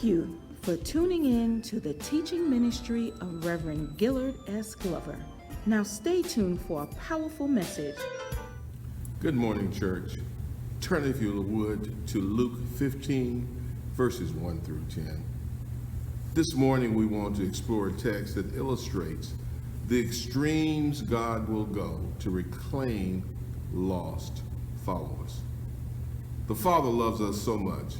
Thank you for tuning in to the teaching ministry of Reverend Gillard S. Glover. Now stay tuned for a powerful message. Good morning, church. Turn, if you would, to Luke 15, verses 1 through 10. This morning we want to explore a text that illustrates the extremes God will go to reclaim lost followers. The Father loves us so much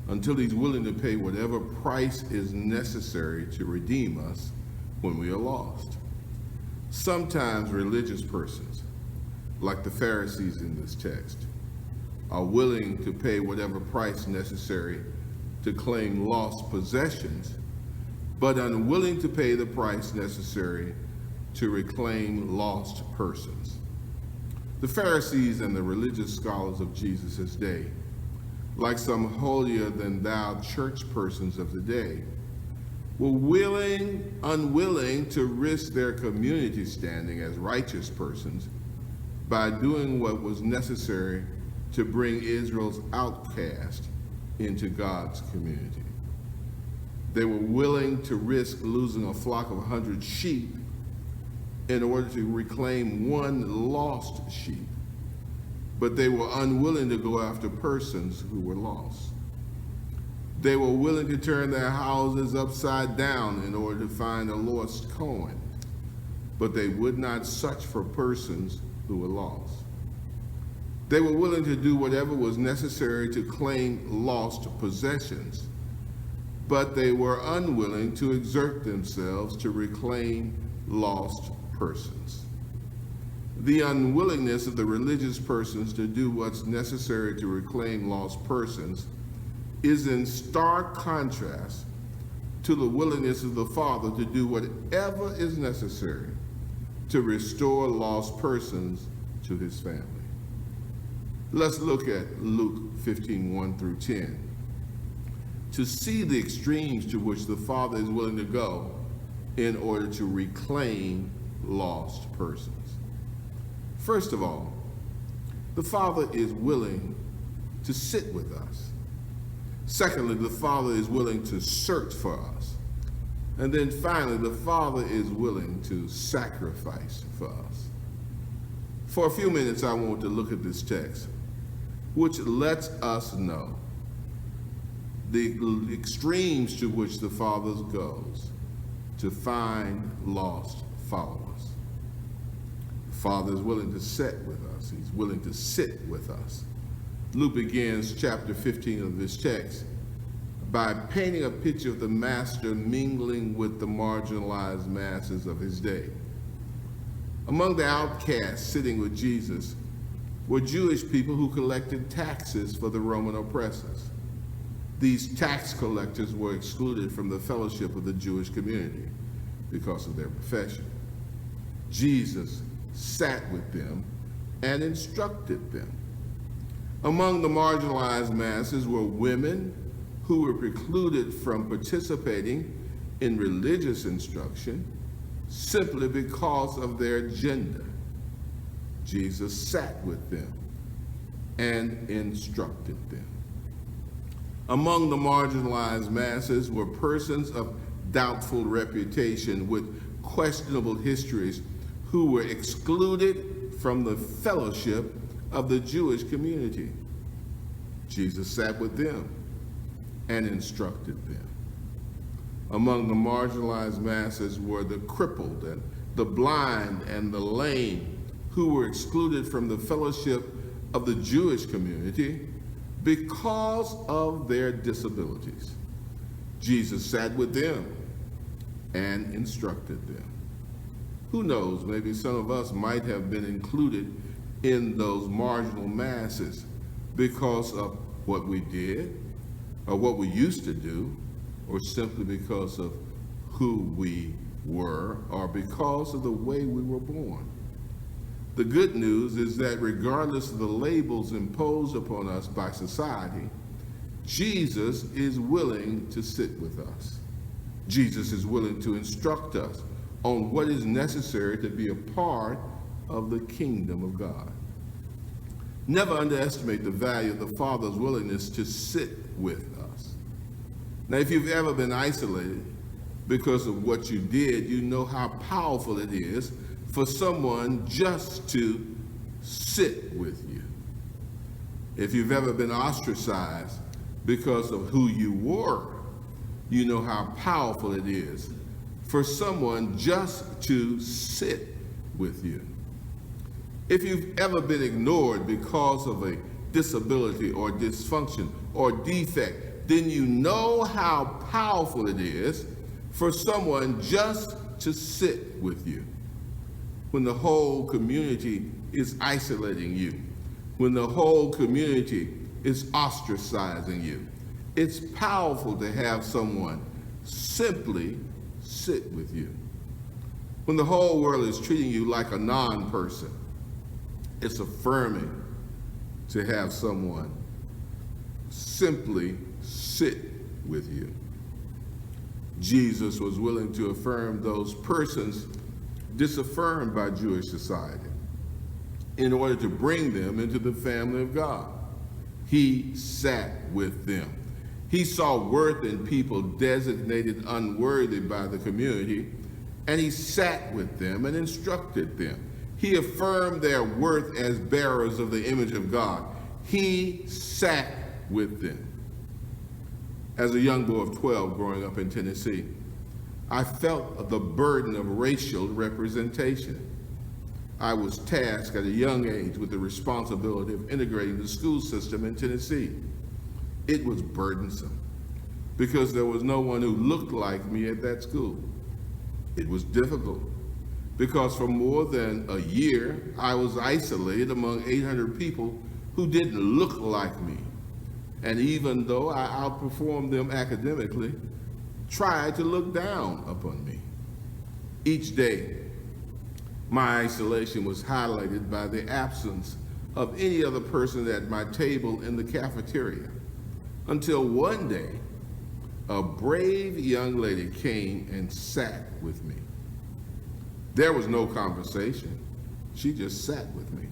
until he's willing to pay whatever price is necessary to redeem us when we are lost. Sometimes religious persons, like the Pharisees in this text, are willing to pay whatever price necessary to claim lost possessions, but unwilling to pay the price necessary to reclaim lost persons. The Pharisees and the religious scholars of Jesus' day, like some holier-than-thou church persons of the day, were unwilling to risk their community standing as righteous persons by doing what was necessary to bring Israel's outcast into God's community. They were willing to risk losing a flock of 100 sheep in order to reclaim one lost sheep, but they were unwilling to go after persons who were lost. They were willing to turn their houses upside down in order to find a lost coin, but they would not search for persons who were lost. They were willing to do whatever was necessary to claim lost possessions, but they were unwilling to exert themselves to reclaim lost persons. The unwillingness of the religious persons to do what's necessary to reclaim lost persons is in stark contrast to the willingness of the Father to do whatever is necessary to restore lost persons to his family. Let's look at Luke 15, 1 through 10, to see the extremes to which the Father is willing to go in order to reclaim lost persons. First of all, the Father is willing to sit with us. Secondly, the Father is willing to search for us. And then finally, the Father is willing to sacrifice for us. For a few minutes, I want to look at this text, which lets us know the extremes to which the Father goes to find lost followers. The Father is willing to sit with us. He's willing to sit with us. Luke begins chapter 15 of this text by painting a picture of the Master mingling with the marginalized masses of his day. Among the outcasts sitting with Jesus were Jewish people who collected taxes for the Roman oppressors. These tax collectors were excluded from the fellowship of the Jewish community because of their profession. Jesus sat with them and instructed them. Among the marginalized masses were women who were precluded from participating in religious instruction simply because of their gender. Jesus sat with them and instructed them. Among the marginalized masses were persons of doubtful reputation with questionable histories who were excluded from the fellowship of the Jewish community. Jesus sat with them and instructed them. Among the marginalized masses were the crippled and the blind and the lame who were excluded from the fellowship of the Jewish community because of their disabilities. Jesus sat with them and instructed them. Who knows, maybe some of us might have been included in those marginal masses because of what we did, or what we used to do, or simply because of who we were, or because of the way we were born. The good news is that regardless of the labels imposed upon us by society, Jesus is willing to sit with us. Jesus is willing to instruct us on what is necessary to be a part of the kingdom of God. Never underestimate the value of the Father's willingness to sit with us. Now, if you've ever been isolated because of what you did, you know how powerful it is for someone just to sit with you. If you've ever been ostracized because of who you were, you know how powerful it is for someone just to sit with you. If you've ever been ignored because of a disability or dysfunction or defect, then you know how powerful it is for someone just to sit with you. When the whole community is isolating you, when the whole community is ostracizing you, it's powerful to have someone simply sit with you. When the whole world is treating you like a non-person, it's affirming to have someone simply sit with you. Jesus was willing to affirm those persons disaffirmed by Jewish society in order to bring them into the family of God. He sat with them. He saw worth in people designated unworthy by the community, and he sat with them and instructed them. He affirmed their worth as bearers of the image of God. He sat with them. As a young boy of 12 growing up in Tennessee, I felt the burden of racial representation. I was tasked at a young age with the responsibility of integrating the school system in Tennessee. It was burdensome because there was no one who looked like me at that school. It was difficult because for more than a year, I was isolated among 800 people who didn't look like me. And even though I outperformed them academically, tried to look down upon me. Each day, my isolation was highlighted by the absence of any other person at my table in the cafeteria, until one day, a brave young lady came and sat with me. There was no conversation. She just sat with me.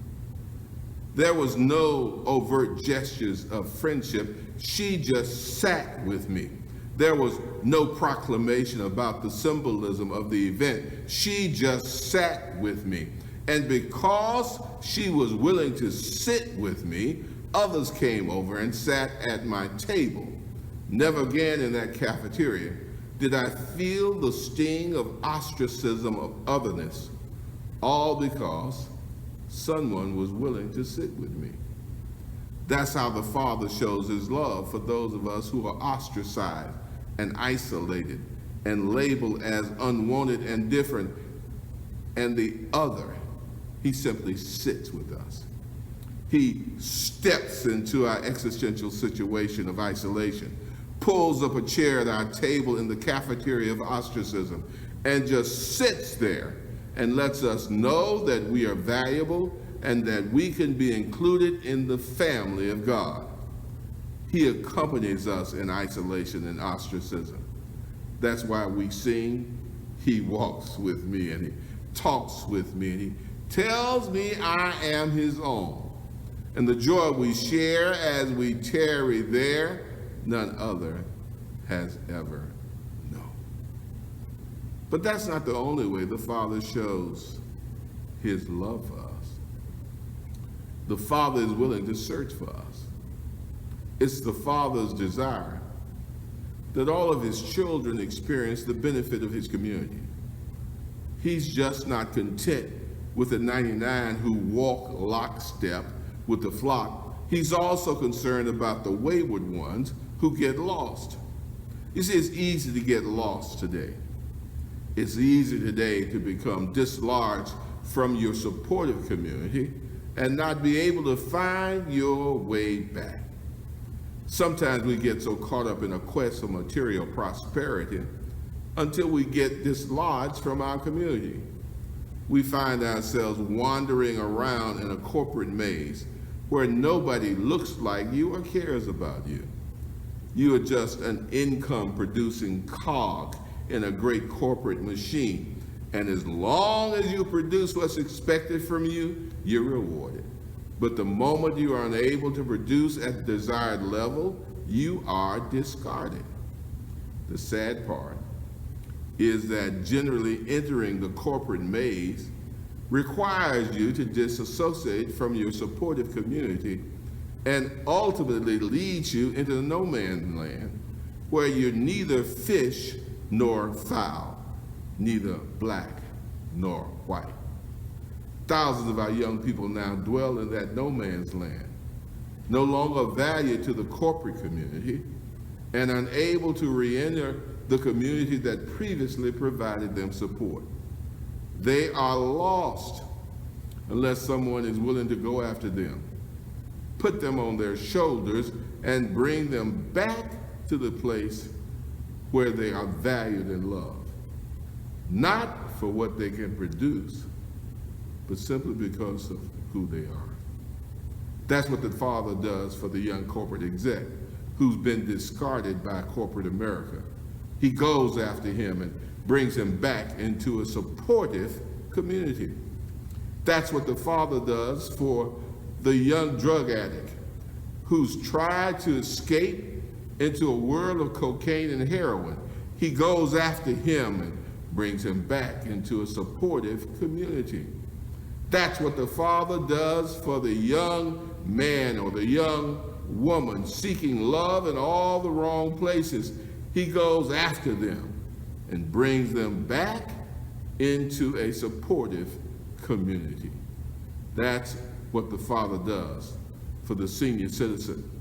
There was no overt gestures of friendship. She just sat with me. There was no proclamation about the symbolism of the event. She just sat with me. And because she was willing to sit with me, others came over and sat at my table. Never again in that cafeteria did I feel the sting of ostracism of otherness, all because someone was willing to sit with me. That's how the Father shows his love for those of us who are ostracized and isolated and labeled as unwanted and different, and the other. He simply sits with us. He steps into our existential situation of isolation, pulls up a chair at our table in the cafeteria of ostracism, and just sits there and lets us know that we are valuable and that we can be included in the family of God. He accompanies us in isolation and ostracism. That's why we sing, he walks with me and he talks with me and he tells me I am his own. And the joy we share as we tarry there, none other has ever known. But that's not the only way the Father shows his love for us. The Father is willing to search for us. It's the Father's desire that all of his children experience the benefit of his community. He's just not content with the 99 who walk lockstep with the flock. He's also concerned about the wayward ones who get lost. You see, it's easy to get lost today. It's easy today to become dislodged from your supportive community and not be able to find your way back. Sometimes we get so caught up in a quest for material prosperity until we get dislodged from our community. We find ourselves wandering around in a corporate maze where nobody looks like you or cares about you. You are just an income-producing cog in a great corporate machine. And as long as you produce what's expected from you, you're rewarded. But the moment you are unable to produce at the desired level, you are discarded. The sad part is that generally entering the corporate maze requires you to disassociate from your supportive community and ultimately leads you into the no man's land where you're neither fish nor fowl, neither black nor white. Thousands of our young people now dwell in that no man's land, no longer valued to the corporate community and unable to re-enter the community that previously provided them support. They are lost unless someone is willing to go after them, put them on their shoulders, and bring them back to the place where they are valued and loved. Not for what they can produce, but simply because of who they are. That's what the Father does for the young corporate exec who's been discarded by corporate America. He goes after him and brings him back into a supportive community. That's what the Father does for the young drug addict who's tried to escape into a world of cocaine and heroin. He goes after him and brings him back into a supportive community. That's what the Father does for the young man or the young woman seeking love in all the wrong places. He goes after them and brings them back into a supportive community. That's what the Father does for the senior citizen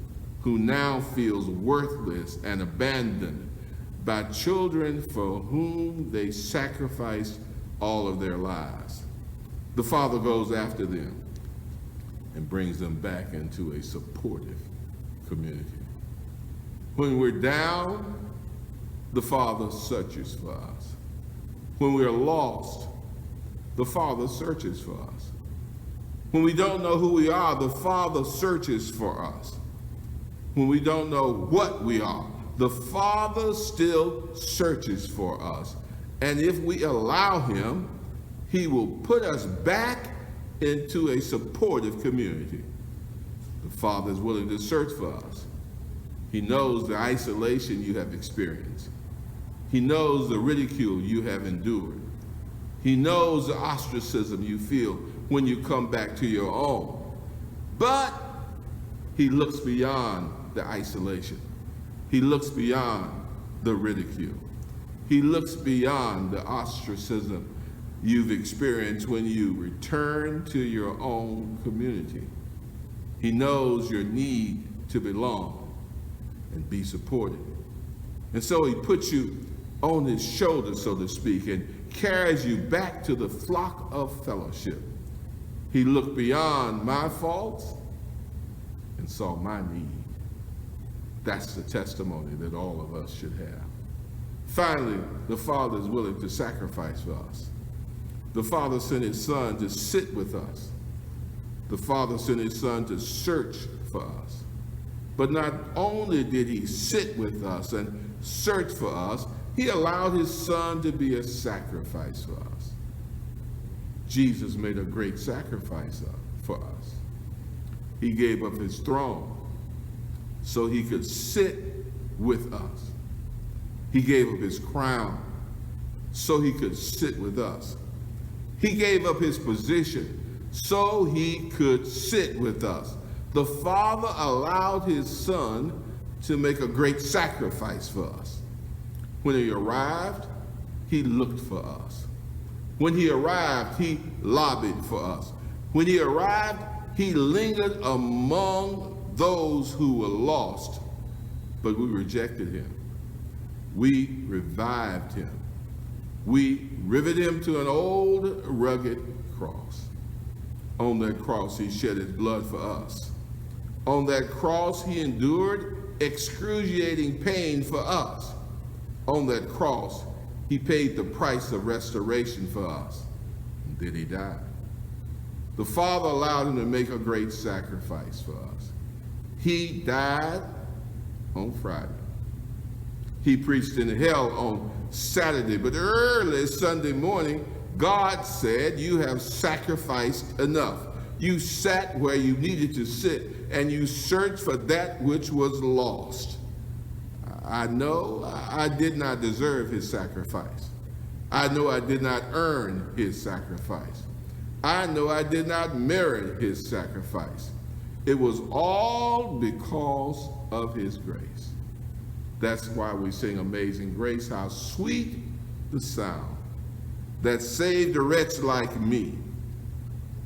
who now feels worthless and abandoned by children for whom they sacrificed all of their lives. The Father goes after them and brings them back into a supportive community. When we're down, the Father searches for us. When we're lost, the Father searches for us. When we don't know who we are, the Father searches for us. When we don't know what we are, the Father still searches for us. And if we allow him, he will put us back into a supportive community. The Father is willing to search for us. He knows the isolation you have experienced. He knows the ridicule you have endured. He knows the ostracism you feel when you come back to your own. But he looks beyond the isolation. He looks beyond the ridicule. He looks beyond the ostracism you've experienced when you return to your own community. He knows your need to belong and be supported. And so he puts you on his shoulder, so to speak, and carries you back to the flock of fellowship. He looked beyond my faults and saw my need. That's the testimony that all of us should have. Finally, the Father is willing to sacrifice for us. The Father sent his Son to sit with us. The Father sent his Son to search for us. But not only did he sit with us and search for us, he allowed his Son to be a sacrifice for us. Jesus made a great sacrifice for us. He gave up his throne so he could sit with us. He gave up his crown so he could sit with us. He gave up his position so he could sit with us. The Father allowed his Son to make a great sacrifice for us. When he arrived, he looked for us. When he arrived, he lobbied for us. When he arrived, he lingered among those who were lost, but we rejected him. We revived him. We riveted him to an old rugged cross. On that cross, he shed his blood for us. On that cross, he endured excruciating pain for us. On that cross, he paid the price of restoration for us. And then he died. The Father allowed him to make a great sacrifice for us. He died on Friday. He preached in hell on Saturday, but early Sunday morning, God said, "You have sacrificed enough. You sat where you needed to sit, and you searched for that which was lost." I know I did not deserve his sacrifice. I know I did not earn his sacrifice. I know I did not merit his sacrifice. It was all because of his grace. That's why we sing Amazing Grace, how sweet the sound that saved a wretch like me.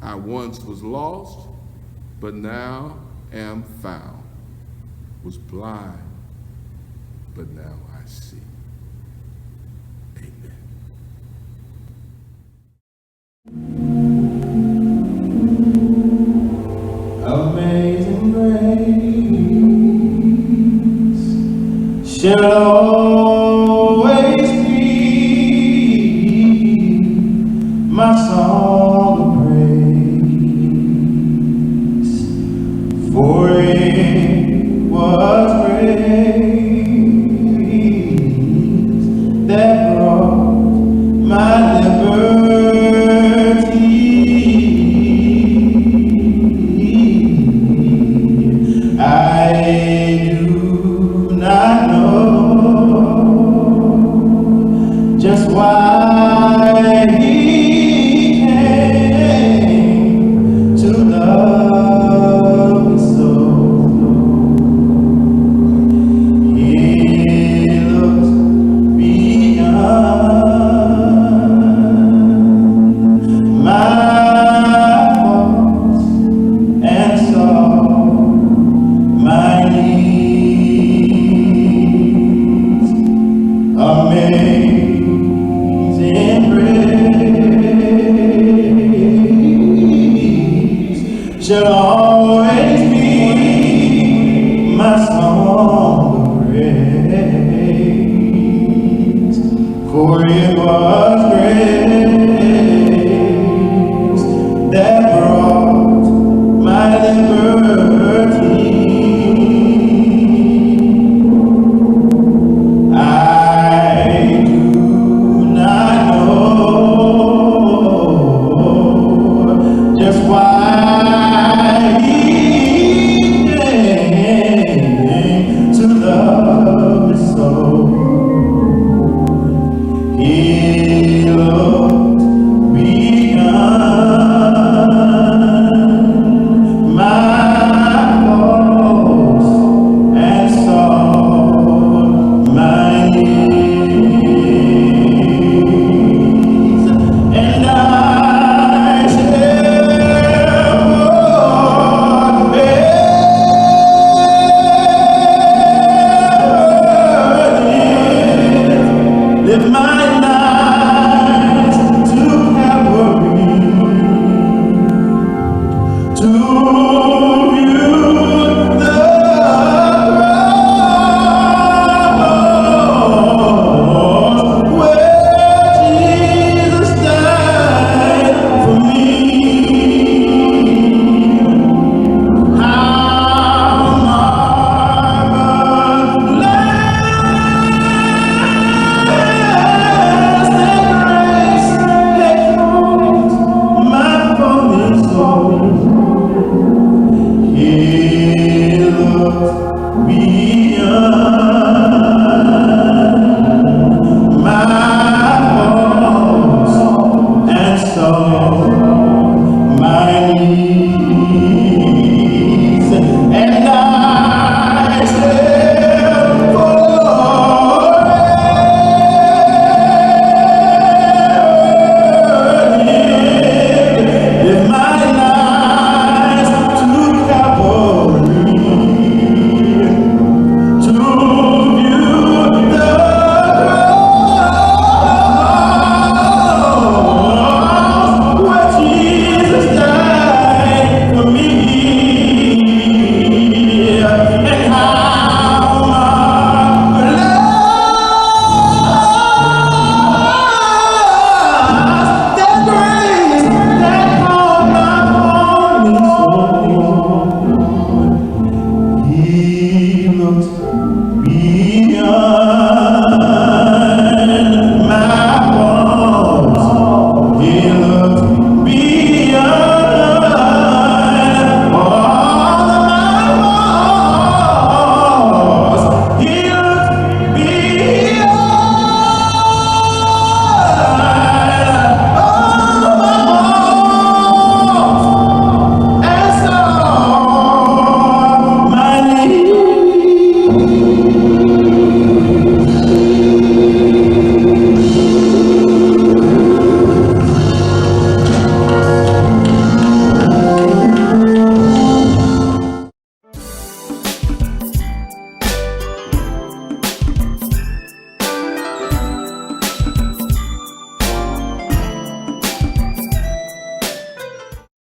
I once was lost, but now am found. Was blind, but now I see. Amen. Amazing grace shall always be my song of praise, for it was grace that brought my liberty. I do not know just why he came to love me so. He looked beyond my faults and saw my needs. Amazing grace shall always be my song of praise, for it was grace that brought my liberty. I do not know just why he came to love me so. He looked beyond my faults and saw my needs, and I shall live my life to Calvary, to view the cross where Jesus died for me. How marvelous my fallen soul. He looked beyond